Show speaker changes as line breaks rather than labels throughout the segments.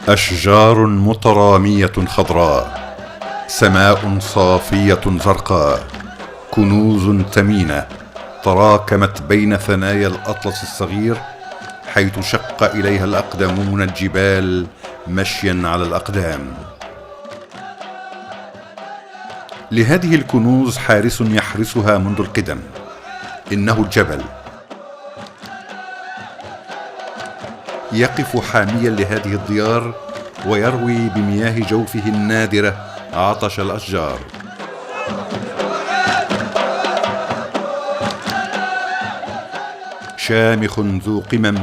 أشجار مترامية خضراء، سماء صافية زرقاء، كنوز ثمينة تراكمت بين ثنايا الأطلس الصغير، حيث شق إليها الأقدمون الجبال مشيا على الأقدام. لهذه الكنوز حارس يحرسها منذ القدم، إنه الجبل. يقف حاميا لهذه الديار ويروي بمياه جوفه النادرة عطش الأشجار. شامخ ذو قمم،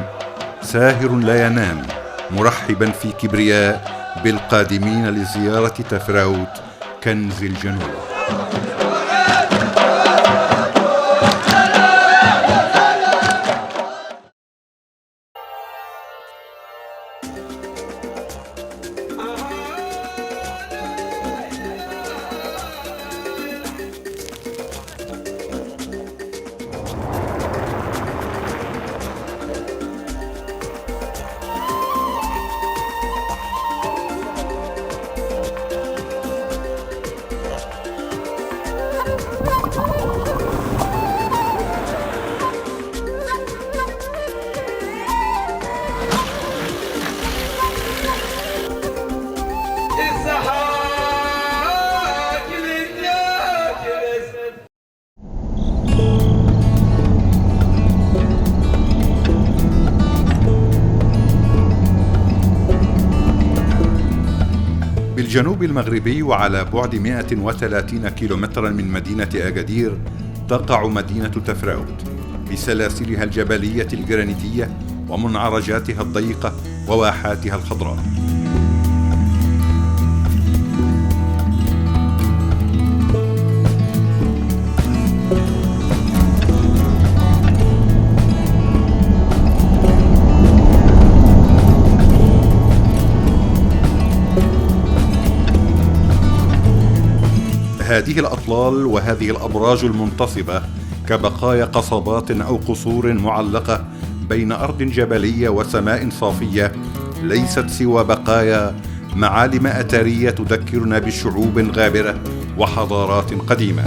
ساهر لا ينام، مرحبا في كبرياء بالقادمين لزيارة تفراوت كنز الجنوب. بالجنوب المغربي وعلى بعد 130 كيلومترا من مدينة أكادير تقع مدينة تفراوت بسلاسلها الجبلية الجرانيتية ومنعرجاتها الضيقة وواحاتها الخضراء. هذه الأطلال وهذه الأبراج المنتصبة كبقايا قصبات أو قصور معلقة بين أرض جبلية وسماء صافية ليست سوى بقايا معالم أثرية تذكرنا بشعوب غابرة وحضارات قديمة.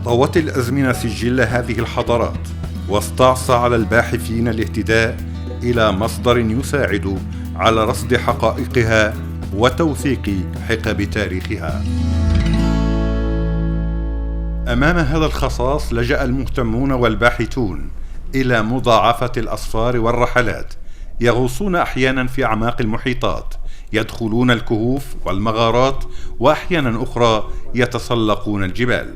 طوت الأزمنة سجل هذه الحضارات، واستعصى على الباحثين الاهتداء إلى مصدر يساعد على رصد حقائقها وتوثيق حقب تاريخها. أمام هذا الخصاص لجأ المهتمون والباحثون إلى مضاعفة الأسفار والرحلات، يغوصون أحيانا في أعماق المحيطات، يدخلون الكهوف والمغارات، وأحيانا أخرى يتسلقون الجبال.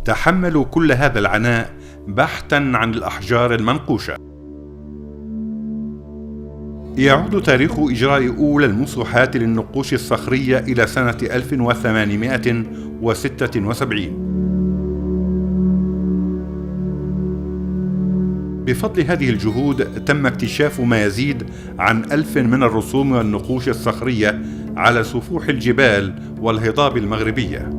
تحملوا كل هذا العناء بحثا عن الأحجار المنقوشة. يعود تاريخ إجراء أولى المسوحات للنقوش الصخرية إلى سنة 1876. بفضل هذه الجهود تم اكتشاف ما يزيد عن 1000 من الرسوم والنقوش الصخرية على سفوح الجبال والهضاب المغربية.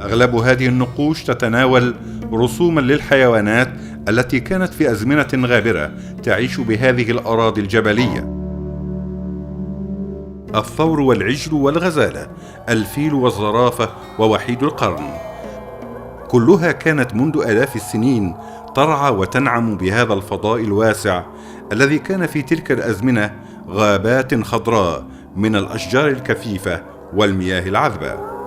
أغلب هذه النقوش تتناول رسوما للحيوانات التي كانت في أزمنة غابرة تعيش بهذه الأراضي الجبلية: الثور والعجل والغزالة، الفيل والزرافة ووحيد القرن. كلها كانت منذ آلاف السنين ترعى وتنعم بهذا الفضاء الواسع الذي كان في تلك الأزمنة غابات خضراء من الأشجار الكثيفة والمياه العذبة.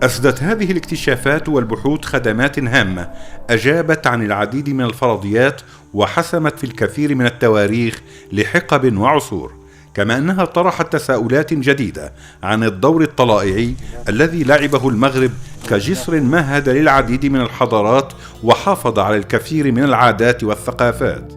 أسدت هذه الاكتشافات والبحوث خدمات هامة أجابت عن العديد من الفرضيات وحسمت في الكثير من التواريخ لحقب وعصور، كما أنها طرحت تساؤلات جديدة عن الدور الطلائعي الذي لعبه المغرب كجسر مهد للعديد من الحضارات وحافظ على الكثير من العادات والثقافات.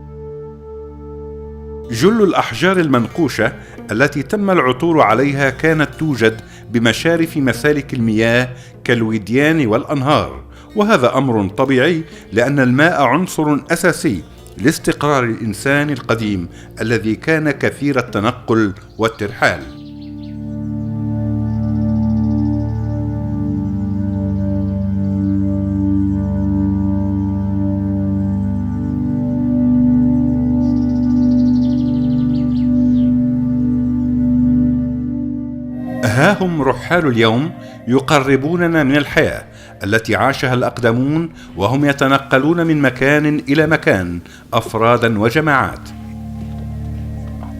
جل الأحجار المنقوشة التي تم العثور عليها كانت توجد بمشارف مسالك المياه كالوديان والأنهار، وهذا أمر طبيعي لأن الماء عنصر أساسي لاستقرار الإنسان القديم الذي كان كثير التنقل والترحال. ها هم رحال اليوم يقربوننا من الحياة التي عاشها الأقدمون، وهم يتنقلون من مكان إلى مكان أفرادا وجماعات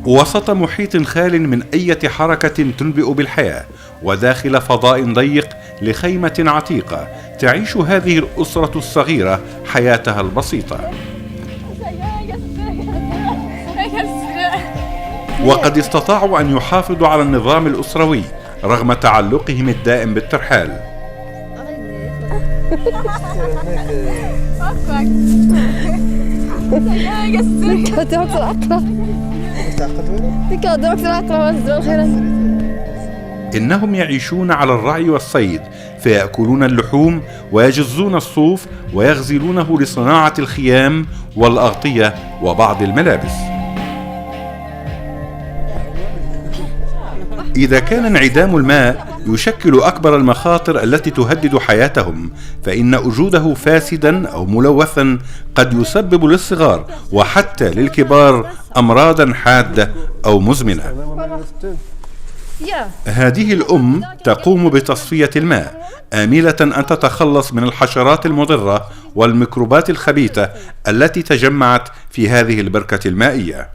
وسط محيط خال من أي حركة تنبئ بالحياة، وداخل فضاء ضيق لخيمة عتيقة تعيش هذه الأسرة الصغيرة حياتها البسيطة. وقد استطاعوا أن يحافظوا على النظام الأسروي رغم تعلقهم الدائم بالترحال. إنهم يعيشون على الرعي والصيد، فيأكلون اللحوم ويجزون الصوف ويغزلونه لصناعة الخيام والأغطية وبعض الملابس. إذا كان انعدام الماء يشكل أكبر المخاطر التي تهدد حياتهم، فإن وجوده فاسدا أو ملوثا قد يسبب للصغار وحتى للكبار أمراضا حادة أو مزمنة. هذه الأم تقوم بتصفية الماء آملة أن تتخلص من الحشرات المضرة والميكروبات الخبيثة التي تجمعت في هذه البركة المائية.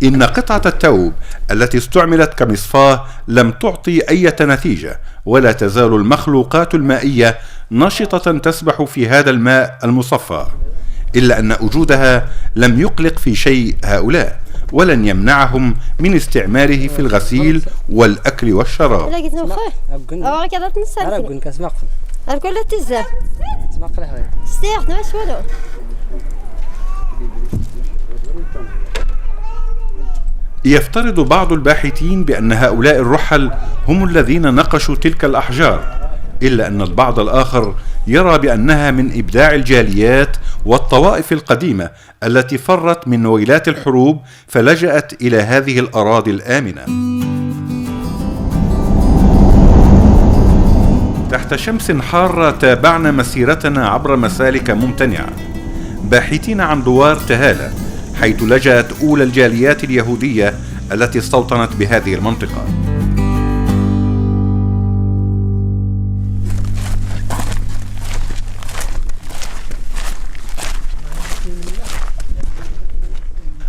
إن قطعة التوب التي استعملت كمصفاة لم تعطي أي نتيجة، ولا تزال المخلوقات المائية نشطة تسبح في هذا الماء المصفى، إلا أن وجودها لم يقلق في شيء هؤلاء، ولن يمنعهم من استعماله في الغسيل والأكل والشراب. يفترض بعض الباحثين بأن هؤلاء الرحل هم الذين نقشوا تلك الأحجار، إلا أن البعض الآخر يرى بأنها من إبداع الجاليات والطوائف القديمة التي فرت من ويلات الحروب فلجأت إلى هذه الأراضي الآمنة. تحت شمس حارة تابعنا مسيرتنا عبر مسالك ممتنعة باحثين عن دوار تهالة، حيث لجأت أولى الجاليات اليهودية التي استوطنت بهذه المنطقة.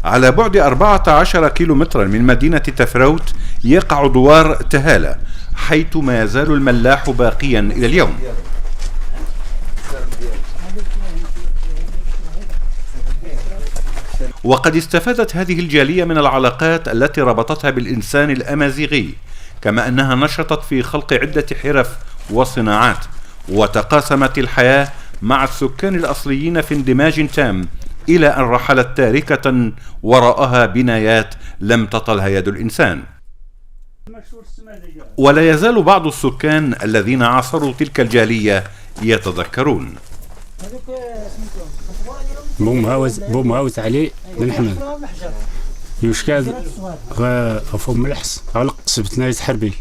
على بعد 14 كيلومترا من مدينة تفراوت يقع دوار تهالة، حيث ما يزال الملاح باقيا إلى اليوم. وقد استفادت هذه الجالية من العلاقات التي ربطتها بالإنسان الأمازيغي، كما أنها نشطت في خلق عدة حرف وصناعات، وتقاسمت الحياة مع السكان الأصليين في اندماج تام، إلى أن رحلت تاركة وراءها بنايات لم تطلها يد الإنسان. ولا يزال بعض السكان الذين عاصروا تلك الجالية يتذكرون.
بومهاوز علي بن حمد يشكاد فم الحس غلق سبتنا يتحربي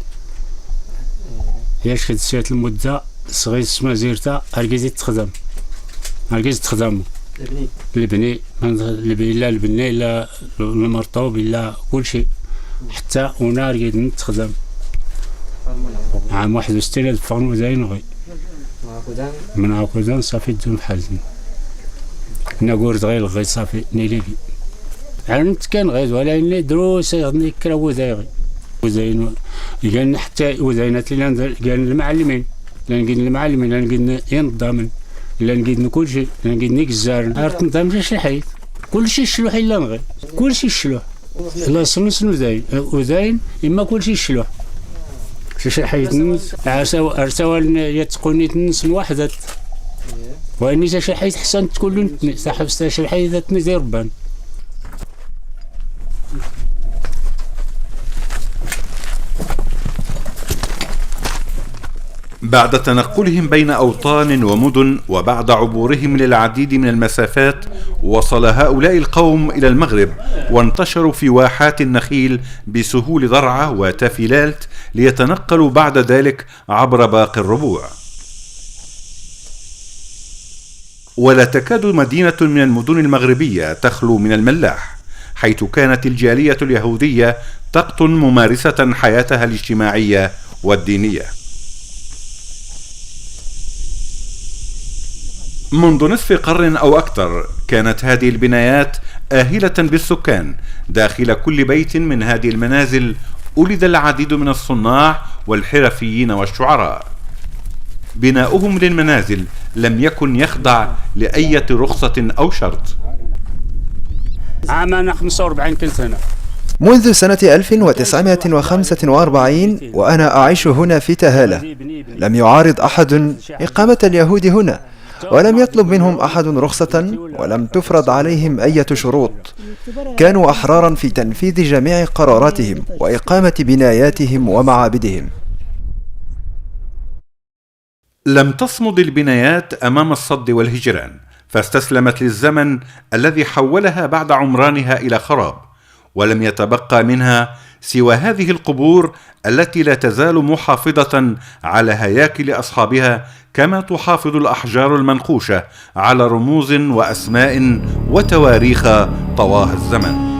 ياش كد سيات المدة صغير سما زيرتا أرجيزي تخدم البني لا البني لا المرطوب لا كل شيء، حتى هنا أرجيد نتخدم عام 61 دفعنا زين غي من عقودان صافي دون حزن نقول غير غي صافي نيليبي عنت كان غير ولا إني دروس يغني كراو زايغي وزين قال حتى وزينات اللي قال المعلمين لان قلنا ينضامن لان قلنا كل شيء لان قلنا الزارن عرفت نظام شي حيت كل شيء الشلوح الا نغير كل شيء الشلوح لا سنسن وزين اما كل شيء الشلوح شي حيت ارسوا يتقوني تنس وحدة واني شي حيت حسن تكون صاحب شي حيت تنزي ربان.
بعد تنقلهم بين أوطان ومدن وبعد عبورهم للعديد من المسافات، وصل هؤلاء القوم إلى المغرب وانتشروا في واحات النخيل بسهول ضرعة وتافيلالت، ليتنقلوا بعد ذلك عبر باقي الربوع. ولا تكاد مدينة من المدن المغربية تخلو من الملاح، حيث كانت الجالية اليهودية تقطن ممارسة حياتها الاجتماعية والدينية. منذ نصف قرن أو أكثر كانت هذه البنايات آهلة بالسكان. داخل كل بيت من هذه المنازل ولد العديد من الصناع والحرفيين والشعراء. بناؤهم للمنازل لم يكن يخضع لأي رخصة أو شرط.
أنا 45 كنت هنا.
منذ سنة 1945 وأنا أعيش هنا في تهالة. لم يعارض أحد إقامة اليهود هنا، ولم يطلب منهم أحد رخصة، ولم تفرض عليهم أي شروط. كانوا أحرارا في تنفيذ جميع قراراتهم وإقامة بناياتهم ومعابدهم.
لم تصمد البنايات أمام الصد والهجران، فاستسلمت للزمن الذي حولها بعد عمرانها إلى خراب، ولم يتبقى منها سوى هذه القبور التي لا تزال محافظة على هياكل أصحابها، كما تحافظ الأحجار المنقوشة على رموز وأسماء وتواريخ طواه الزمن.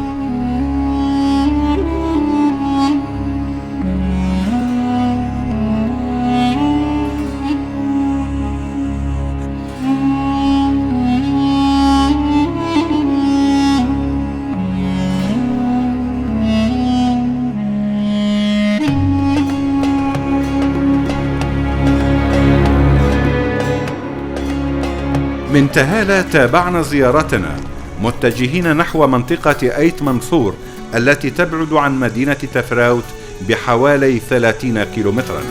من تهالة تابعنا زيارتنا متجهين نحو منطقة أيت منصور التي تبعد عن مدينة تفراوت بحوالي 30 كيلومترا.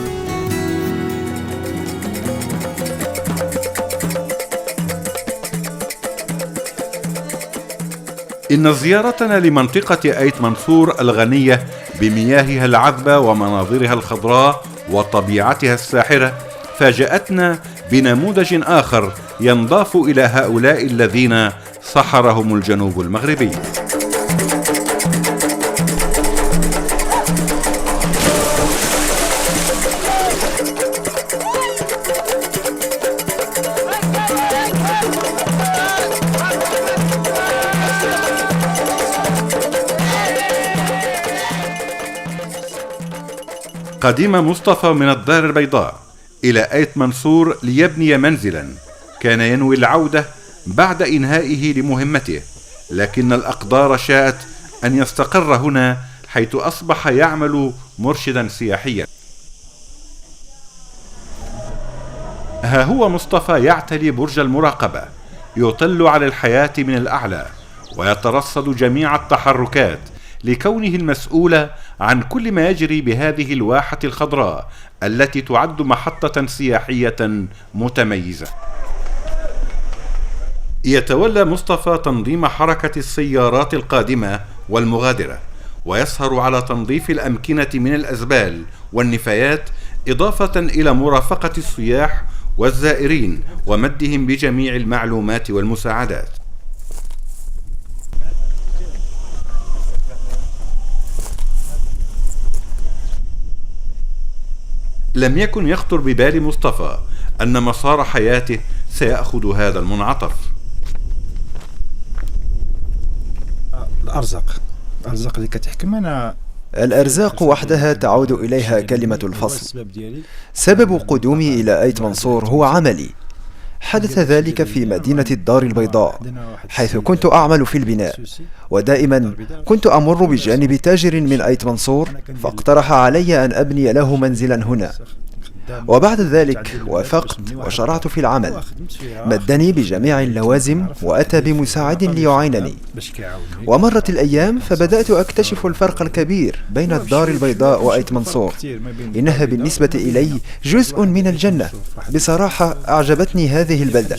إن زيارتنا لمنطقة أيت منصور الغنية بمياهها العذبة ومناظرها الخضراء وطبيعتها الساحرة فاجأتنا بنموذج آخر ينضاف إلى هؤلاء الذين سحرهم الجنوب المغربي. قدم مصطفى من الدار البيضاء إلى أيت منصور ليبني منزلا. كان ينوي العودة بعد إنهائه لمهمته، لكن الأقدار شاءت أن يستقر هنا، حيث أصبح يعمل مرشدا سياحيا. ها هو مصطفى يعتلي برج المراقبة، يطل على الحياة من الأعلى ويترصد جميع التحركات، لكونه المسؤول عن كل ما يجري بهذه الواحة الخضراء التي تعد محطة سياحية متميزة. يتولى مصطفى تنظيم حركة السيارات القادمة والمغادرة، ويسهر على تنظيف الأمكنة من الأزبال والنفايات، إضافة إلى مرافقة السياح والزائرين ومدهم بجميع المعلومات والمساعدات. لم يكن يخطر ببال مصطفى أن مسار حياته سيأخذ هذا المنعطف.
الأرزاق اللي كتحكم أنا
الأرزاق وحدها تعود إليها كلمة الفصل. سبب قدومي إلى أيت منصور هو عملي. حدث ذلك في مدينة الدار البيضاء، حيث كنت أعمل في البناء، ودائما كنت أمر بجانب تاجر من أيت منصور، فاقترح علي أن أبني له منزلا هنا، وبعد ذلك وافقت وشرعت في العمل. مدني بجميع اللوازم وأتى بمساعد ليعينني. ومرت الأيام فبدأت أكتشف الفرق الكبير بين الدار البيضاء وأيت منصور. إنها بالنسبة إلي جزء من الجنة. بصراحة أعجبتني هذه البلدة.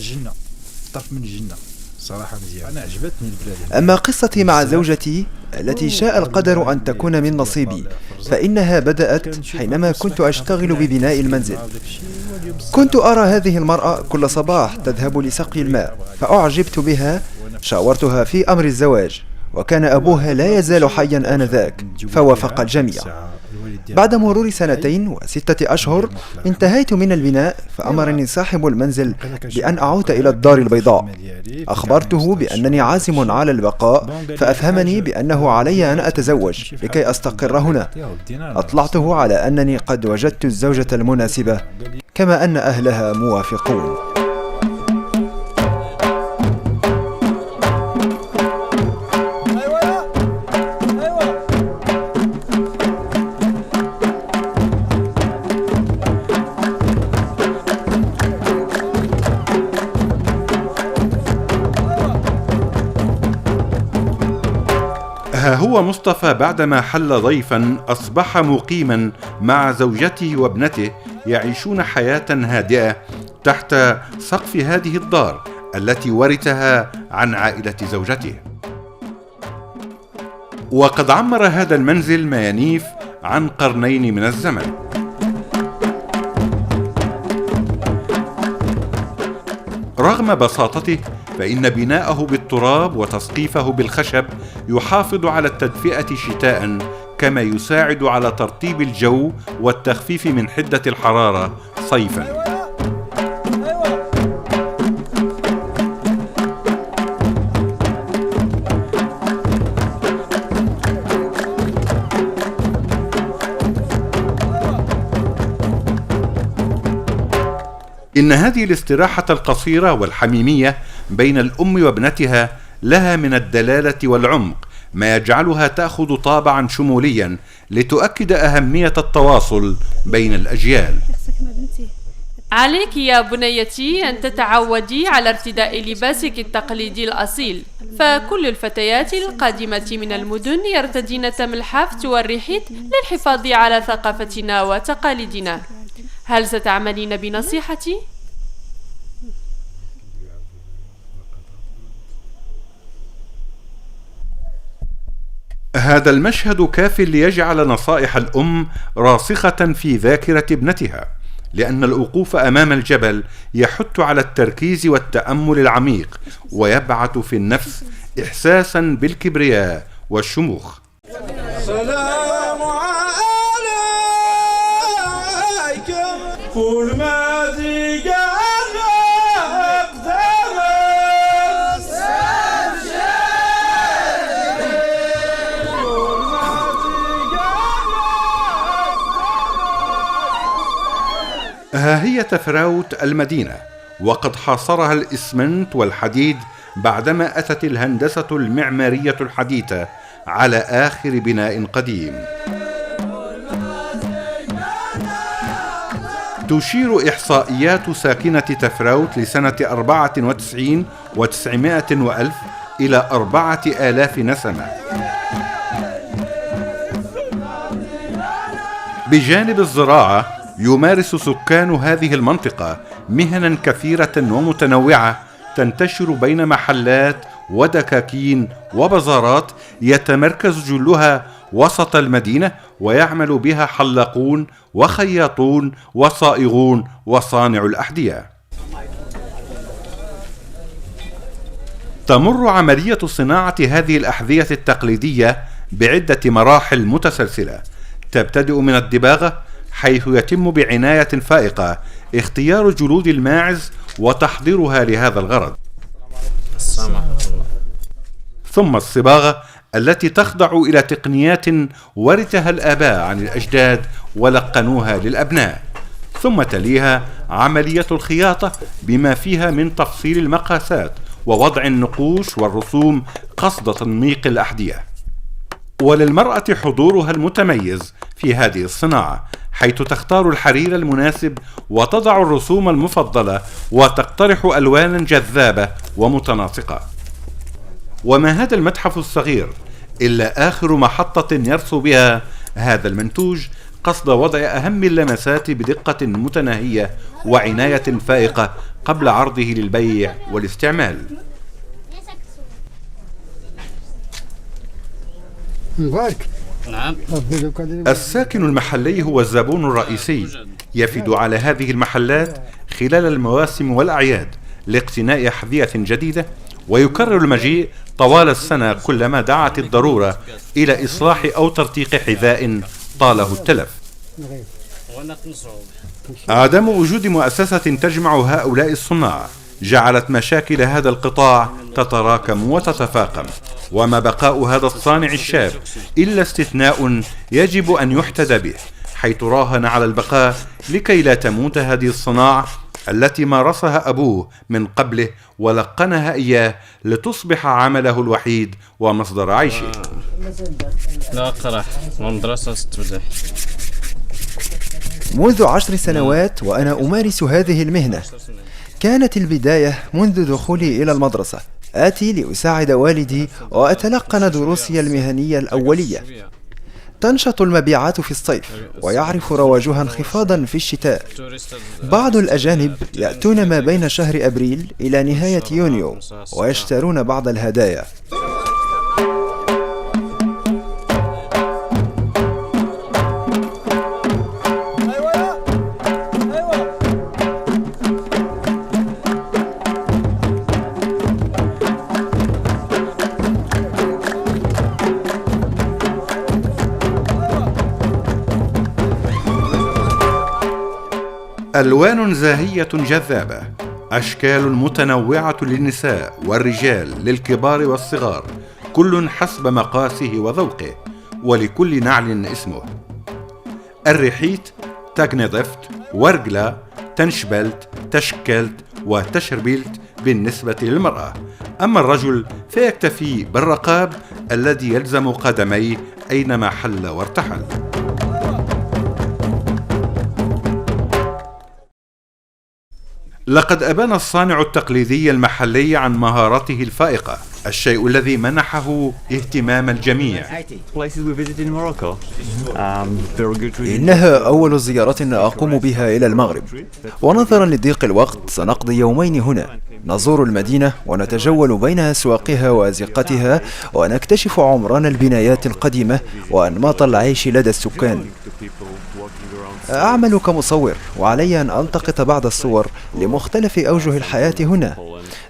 أما قصتي مع زوجتي التي شاء القدر أن تكون من نصيبي، فإنها بدأت حينما كنت أشتغل ببناء المنزل. كنت أرى هذه المرأة كل صباح تذهب لسقي الماء، فأعجبت بها. شاورتها في أمر الزواج، وكان أبوها لا يزال حيا آنذاك، فوافق الجميع. بعد مرور 2 و6 أشهر انتهيت من البناء، فأمرني صاحب المنزل بأن أعود إلى الدار البيضاء. أخبرته بأنني عازم على البقاء، فأفهمني بأنه علي أن أتزوج لكي أستقر هنا. أطلعته على أنني قد وجدت الزوجة المناسبة، كما أن أهلها موافقون.
ها هو مصطفى بعدما حل ضيفا أصبح مقيما مع زوجته وابنته، يعيشون حياة هادئة تحت سقف هذه الدار التي ورثها عن عائلة زوجته. وقد عمر هذا المنزل ما ينيف عن قرنين من الزمن. رغم بساطته فإن بناءه بالتراب وتسقيفه بالخشب يحافظ على التدفئة شتاء، كما يساعد على ترطيب الجو والتخفيف من حدة الحرارة صيفا. إن هذه الاستراحة القصيرة والحميمية بين الأم وابنتها لها من الدلالة والعمق ما يجعلها تأخذ طابعا شموليا لتؤكد أهمية التواصل بين الأجيال.
عليك يا بنيتي أن تتعودي على ارتداء لباسك التقليدي الأصيل، فكل الفتيات القادمة من المدن يرتدين تم الحافت والريحيت للحفاظ على ثقافتنا وتقاليدنا. هل ستعملين بنصيحتي؟
هذا المشهد كاف ليجعل نصائح الأم راسخة في ذاكرة ابنتها، لأن الوقوف أمام الجبل يحث على التركيز والتأمل العميق، ويبعث في النفس إحساسا بالكبرياء والشموخ.
سلام عليكم كل ما
ها هي تفراوت المدينة، وقد حاصرها الإسمنت والحديد بعدما أتت الهندسة المعمارية الحديثة على آخر بناء قديم. تشير إحصائيات ساكنة تفراوت لسنة 94 و900 وألف إلى 4000 نسمة. بجانب الزراعة يمارس سكان هذه المنطقة مهنا كثيرة ومتنوعة تنتشر بين محلات ودكاكين وبازارات يتمركز جلها وسط المدينة، ويعمل بها حلاقون وخياطون وصائغون وصانع الأحذية. تمر عملية صناعة هذه الأحذية التقليدية بعدة مراحل متسلسلة، تبتدئ من الدباغة، حيث يتم بعناية فائقة اختيار جلود الماعز وتحضيرها لهذا الغرض، ثم الصباغة التي تخضع إلى تقنيات ورثها الآباء عن الأجداد ولقنوها للأبناء، ثم تليها عملية الخياطة بما فيها من تفصيل المقاسات ووضع النقوش والرسوم قصد تنميق الأحذية. وللمرأة حضورها المتميز في هذه الصناعة، حيث تختار الحرير المناسب وتضع الرسوم المفضلة وتقترح ألوانا جذابة ومتناسقة. وما هذا المتحف الصغير إلا آخر محطة يرسو بها هذا المنتوج قصد وضع أهم اللمسات بدقة متناهية وعناية فائقة قبل عرضه للبيع والاستعمال.
مبارك.
الساكن المحلي هو الزبون الرئيسي، يفد على هذه المحلات خلال المواسم والأعياد لاقتناء أحذية جديدة، ويكرر المجيء طوال السنة كلما دعت الضرورة إلى إصلاح أو ترتيق حذاء طاله التلف. عدم وجود مؤسسة تجمع هؤلاء الصناع جعلت مشاكل هذا القطاع تتراكم وتتفاقم، وما بقاء هذا الصانع الشاب إلا استثناء يجب أن يحتذى به، حيث راهن على البقاء لكي لا تموت هذه الصناعة التي مارسها أبوه من قبله ولقنها إياه لتصبح عمله الوحيد ومصدر عيشه.
لا قرح مدرسة تفتح.
منذ 10 سنوات وأنا أمارس هذه المهنة. كانت البداية منذ دخولي إلى المدرسة، آتي لأساعد والدي وأتلقن دروسي المهنية الأولية. تنشط المبيعات في الصيف ويعرف رواجها انخفاضا في الشتاء. بعض الأجانب يأتون ما بين شهر أبريل إلى نهاية يونيو ويشترون بعض الهدايا.
ألوان زاهية جذابة، أشكال متنوعة للنساء والرجال، للكبار والصغار، كل حسب مقاسه وذوقه، ولكل نعل اسمه. الرحيت، تاجندفت، ورجلا، تنشبلت، تشكلت وتشربيلت بالنسبة للمرأة. أما الرجل فيكتفي بالرقاب الذي يلزم قدميه أينما حل وارتحل. لقد أبان الصانع التقليدي المحلي عن مهارته الفائقة، الشيء الذي منحه اهتمام الجميع.
إنها أول زيارة أقوم بها إلى المغرب، ونظرا لضيق الوقت سنقضي يومين هنا، نزور المدينة ونتجول بين أسواقها وأزقتها ونكتشف عمران البنايات القديمة وأنماط العيش لدى السكان. أعمل كمصور وعلي أن ألتقط بعض الصور لمختلف أوجه الحياة هنا.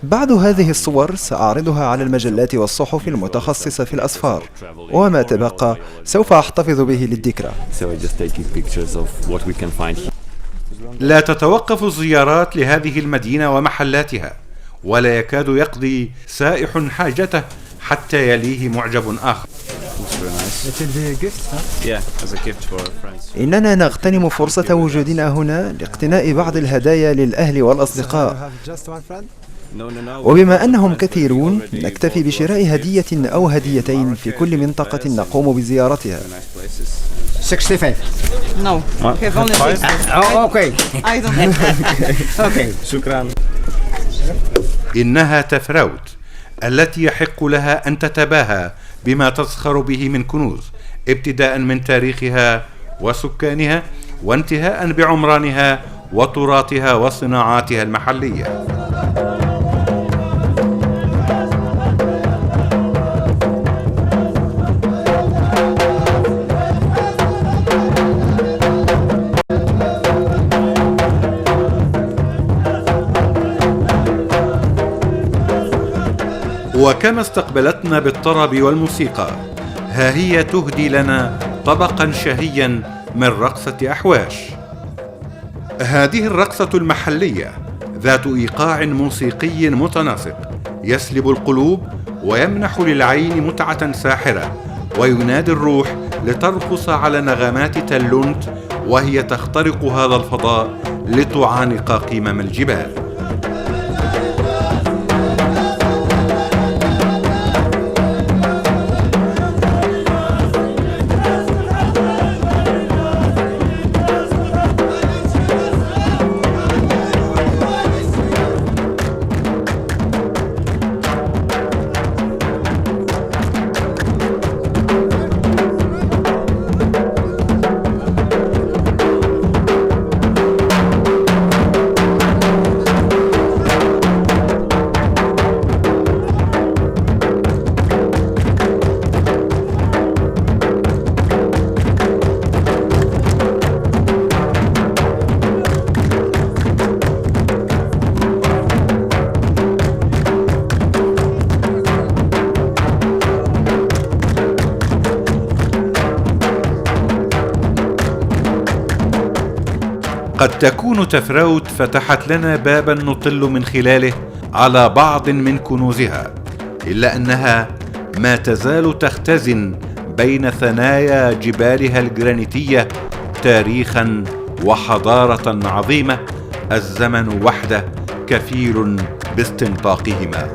بعض هذه الصور سأعرضها على المجلات والصحف المتخصصة في الأسفار، وما تبقى سوف أحتفظ به للذكرى.
لا تتوقف الزيارات لهذه المدينة ومحلاتها، ولا يكاد يقضي سائح حاجته حتى يليه معجب آخر.
إننا نغتنم فرصة وجودنا هنا لاقتناء بعض الهدايا للأهل والأصدقاء، وبما أنهم كثيرون نكتفي بشراء هدية أو هديتين في كل منطقة نقوم بزيارتها.
65.
No, I have only 6.
Okay.
I don't have.
Okay.
شكرا.
إنها تفراوت التي يحق لها أن تتباهى بما تزخر به من كنوز، ابتداء من تاريخها وسكانها وانتهاء بعمرانها وتراثها وصناعاتها المحلية. وكما استقبلتنا بالطرب والموسيقى، ها هي تهدي لنا طبقا شهيا من رقصة أحواش. هذه الرقصة المحلية ذات إيقاع موسيقي متناسق يسلب القلوب ويمنح للعين متعة ساحرة، وينادي الروح لترقص على نغمات تلونت وهي تخترق هذا الفضاء لتعانق قمم الجبال. تفراوت فتحت لنا بابا نطل من خلاله على بعض من كنوزها، إلا أنها ما تزال تختزن بين ثنايا جبالها الجرانيتية تاريخا وحضارة عظيمة الزمن وحده كفيل باستنطاقهما.